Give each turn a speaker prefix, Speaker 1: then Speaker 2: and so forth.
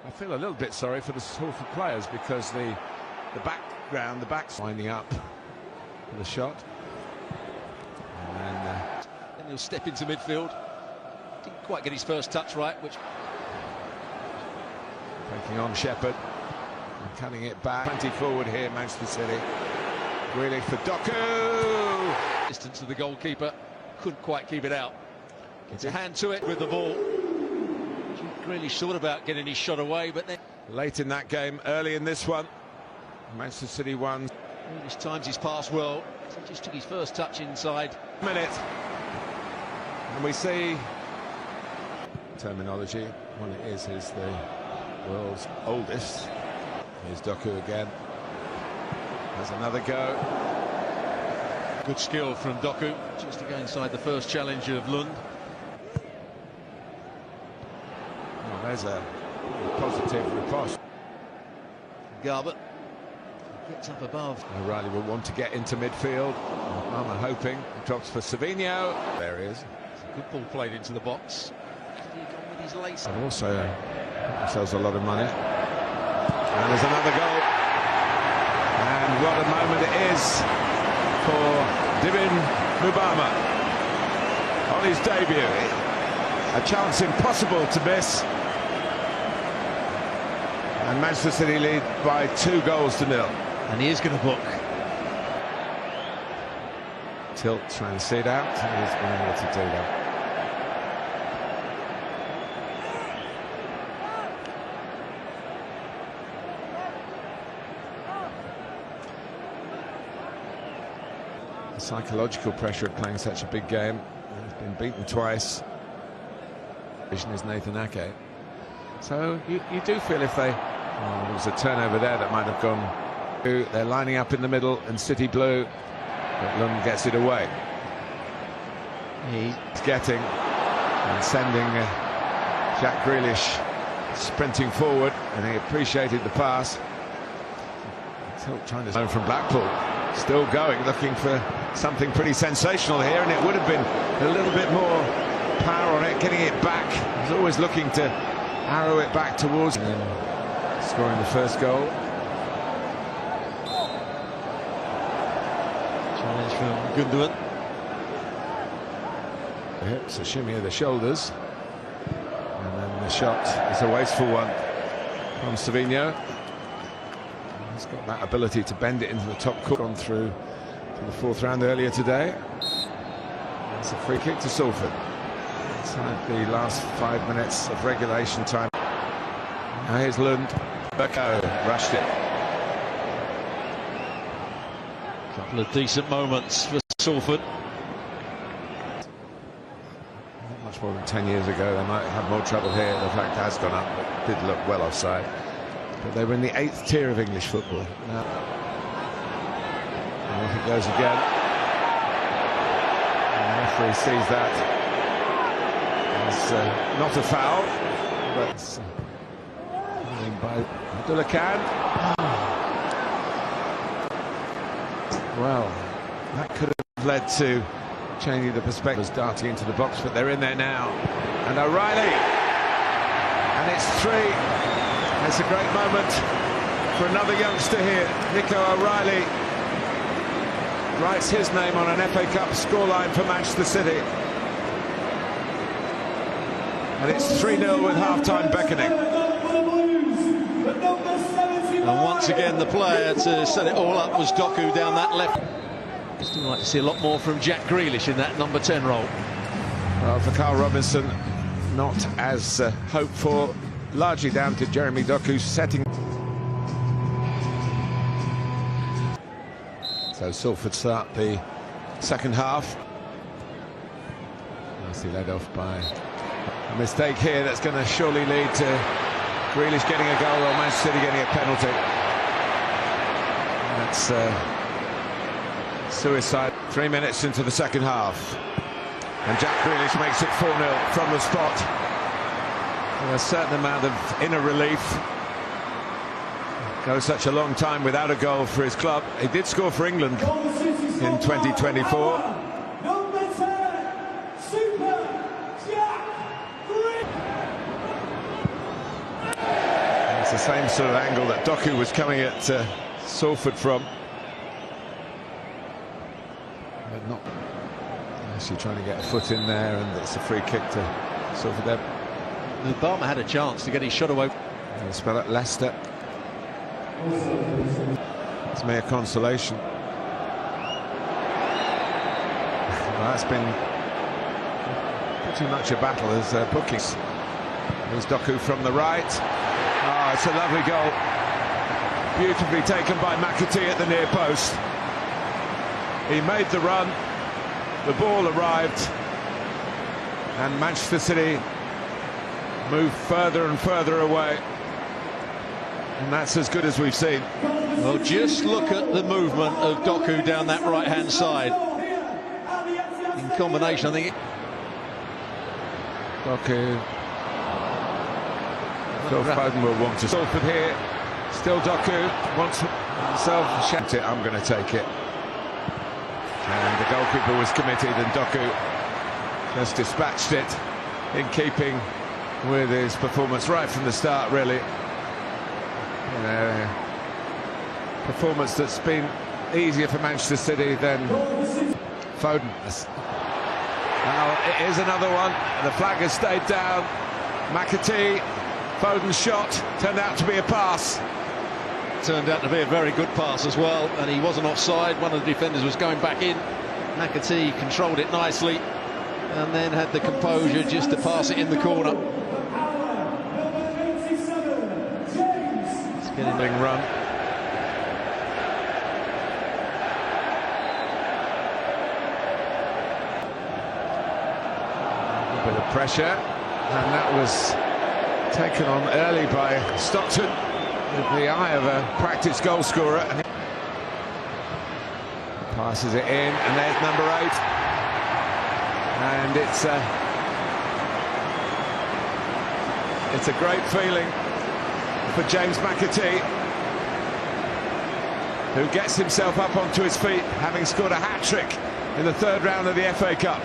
Speaker 1: I feel a little bit sorry for the Salford players because the background, the back's winding up for the shot. And
Speaker 2: then he'll step into midfield. Didn't quite get his first touch right, which...
Speaker 1: Taking on Shepherd and cutting it back. 20 forward here, Mancity City. Really for Doku.
Speaker 2: Distance of the goalkeeper, couldn't quite keep it out. Gets a hand to it with the ball. Really thought about getting his shot away, but then...
Speaker 1: Late in that game, early in this one, Manchester City won.
Speaker 2: This times his pass well. He just took his first touch inside.
Speaker 1: Minute. And we see... Terminology, one it is the world's oldest. Here's Doku again. There's another go.
Speaker 2: Good skill from Doku, just to go inside the first challenge of Lund.
Speaker 1: Oh, there's a positive riposte.
Speaker 2: Garbutt gets up above.
Speaker 1: O'Reilly will want to get into midfield. Armour hoping. Drops for Savinho. There he is.
Speaker 2: It's a good ball played into the box. He gone with his lace.
Speaker 1: And also themselves a lot of money. And there's another goal. And what a moment it is for Divin Mubama on his debut. A chance impossible to miss. And Manchester City lead by 2-0.
Speaker 2: And he is going to book.
Speaker 1: Tilt trying to see it out. He's been able to do that. The psychological pressure of playing such a big game. He's been beaten twice. Vision is Nathan Ake. So you do feel if they... Oh, there was a turnover there that might have gone... They're lining up in the middle and City blue, but Lund gets it away. He's getting and sending Jack Grealish sprinting forward, and he appreciated the pass. Tilt trying to zone from Blackpool. Still going, looking for something pretty sensational here, and it would have been a little bit more power on it, getting it back. He's always looking to arrow it back towards him, scoring the first goal.
Speaker 2: Challenge from Gundogan.
Speaker 1: The hips, a shimmy of the shoulders, and then the shot is a wasteful one from Savinho. He's got that ability to bend it into the top corner. Gone through to the fourth round earlier today. It's a free kick to Salford. Inside the last 5 minutes of regulation time. Now here's Lund. Burko rushed it.
Speaker 2: A couple of decent moments for Salford.
Speaker 1: Not much more than 10 years ago, they might have more trouble here. The fact has gone up, but did look well offside. But they were in the 8th tier of English football. Now, and off it goes again. And the referee sees that as not a foul, but by Abdullah Khan. Well, that could have led to changing the perspective, darting into the box, but they're in there now. And O'Reilly, and it's 3. It's a great moment for another youngster here. Nico O'Reilly writes his name on an FA Cup scoreline for Manchester City. And it's 3-0 with half-time beckoning.
Speaker 2: And once again, the player to set it all up was Doku down that left. Still like to see a lot more from Jack Grealish in that number 10 role.
Speaker 1: Well, for Carl Robinson, not as hoped for. Largely down to Jeremy Doku's setting. So Salford start the second half. Nicely led off by a mistake here that's going to surely lead to Grealish getting a goal or Manchester City getting a penalty. That's suicide. 3 minutes into the second half. And Jack Grealish makes it 4-0 from the spot. A certain amount of inner relief. Goes such a long time without a goal for his club. He did score for England in 2024. the same sort of angle that Doku was coming at Salford from. But not actually trying to get a foot in there, and it's a free kick to Salford there.
Speaker 2: Barmer had a chance to get his shot away.
Speaker 1: And spell it Leicester. It's mere consolation. Well, that's been pretty much a battle as bookings. There's Doku from the right. Oh, it's a lovely goal. Beautifully taken by Mancity at the near post. He made the run. The ball arrived. And Manchester City moved further and further away. And that's as good as we've seen.
Speaker 2: Well, just look at the movement of Doku down that right-hand side. In combination, I think...
Speaker 1: Doku. Phil Foden will want to... Salford here. Still Doku. Wants himself... Shout it, I'm going to take it. And the goalkeeper was committed, and Doku just dispatched it in keeping with his performance right from the start, really. You know, performance that's been easier for Manchester City than Foden. Now it is another one. The flag has stayed down. Mancity, Foden's shot turned out to be a pass.
Speaker 2: Turned out to be a very good pass as well, and he wasn't offside. One of the defenders was going back in. Mancity controlled it nicely and then had the composure just to pass it in the corner. It's getting a big run.
Speaker 1: A bit of pressure, and that was taken on early by Stockton with the eye of a practiced goal scorer. And passes it in, and there's number 8. And it's a great feeling for James Mancity, who gets himself up onto his feet, having scored a hat-trick in the 3rd round of the FA Cup.